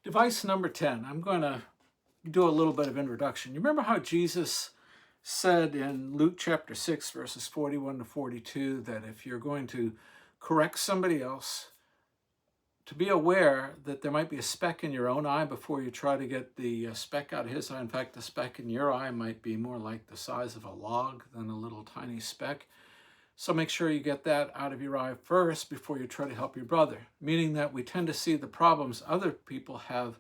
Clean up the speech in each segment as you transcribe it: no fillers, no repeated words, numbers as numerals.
Device number 10. I'm going to do a little bit of introduction. You remember how Jesus said in Luke chapter 6, verses 41 to 42, that if you're going to correct somebody else, to be aware that there might be a speck in your own eye before you try to get the speck out of his eye. In fact, the speck in your eye might be more like the size of a log than a little tiny speck. So make sure you get that out of your eye first before you try to help your brother, meaning that we tend to see the problems other people have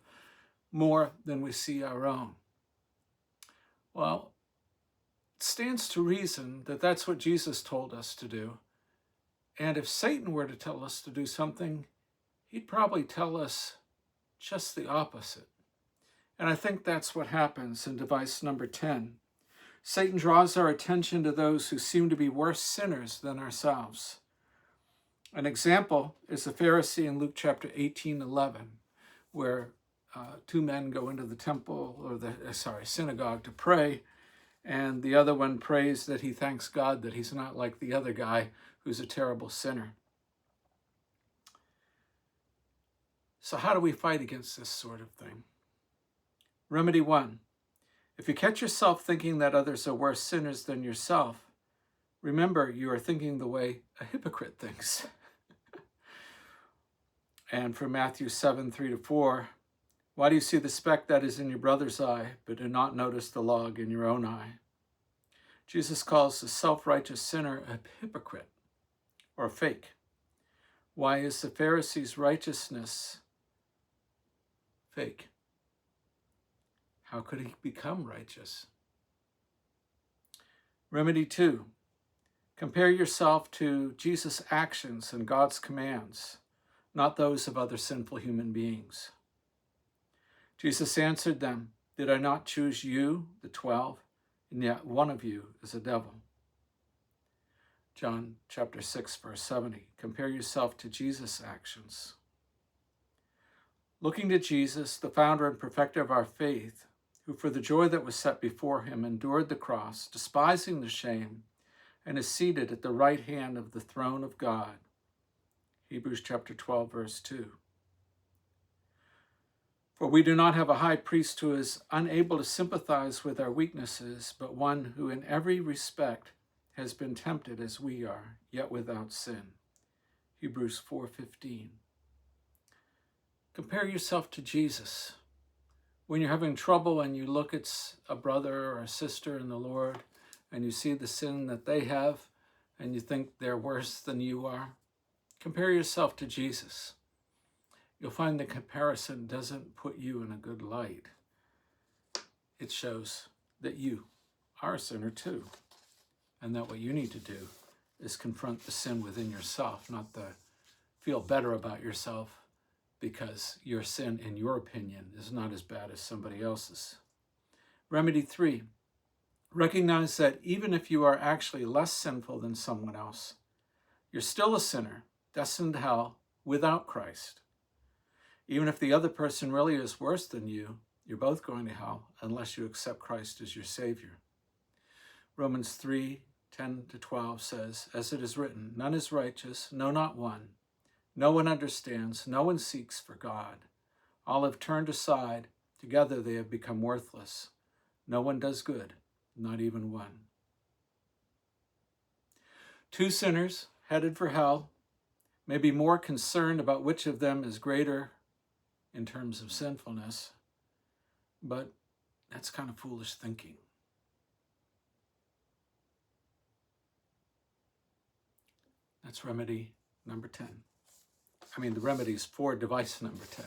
more than we see our own. Well, it stands to reason that that's what Jesus told us to do. And if Satan were to tell us to do something, he'd probably tell us just the opposite. And I think that's what happens in device number 10. Satan draws our attention to those who seem to be worse sinners than ourselves. An example is the Pharisee in Luke chapter 18:11, where two men go into the temple, or the synagogue, to pray, and the other one prays that he thanks God that he's not like the other guy who's a terrible sinner. So how do we fight against this sort of thing? Remedy 1. If you catch yourself thinking that others are worse sinners than yourself, remember you are thinking the way a hypocrite thinks. And from Matthew 7:3-4, why do you see the speck that is in your brother's eye, but do not notice the log in your own eye? Jesus calls the self-righteous sinner a hypocrite, or a fake. Why is the Pharisee's righteousness fake? How could he become righteous? Remedy 2. Compare yourself to Jesus' actions and God's commands, not those of other sinful human beings. Jesus answered them, "Did I not choose you, the 12, and yet one of you is a devil?" John chapter 6, verse 70. Compare yourself to Jesus' actions. Looking to Jesus, the founder and perfecter of our faith, who for the joy that was set before him endured the cross, despising the shame, and is seated at the right hand of the throne of God. Hebrews chapter 12, verse 2. For we do not have a high priest who is unable to sympathize with our weaknesses, but one who in every respect has been tempted as we are, yet without sin. Hebrews 4:15. Compare yourself to Jesus. When you're having trouble and you look at a brother or a sister in the Lord and you see the sin that they have and you think they're worse than you are, compare yourself to Jesus. You'll find the comparison doesn't put you in a good light. It shows that you are a sinner too, and that what you need to do is confront the sin within yourself, not to feel better about yourself because your sin, in your opinion, is not as bad as somebody else's. Remedy 3. Recognize that even if you are actually less sinful than someone else, you're still a sinner, destined to hell without Christ. Even if the other person really is worse than you, you're both going to hell unless you accept Christ as your Savior. Romans 3:10-12 says, as it is written, none is righteous, no, not one. No one understands, no one seeks for God. All have turned aside, together they have become worthless. No one does good, not even one. Two sinners headed for hell may be more concerned about which of them is greater in terms of sinfulness, but that's kind of foolish thinking. That's remedy number 10. The remedies for device number 10.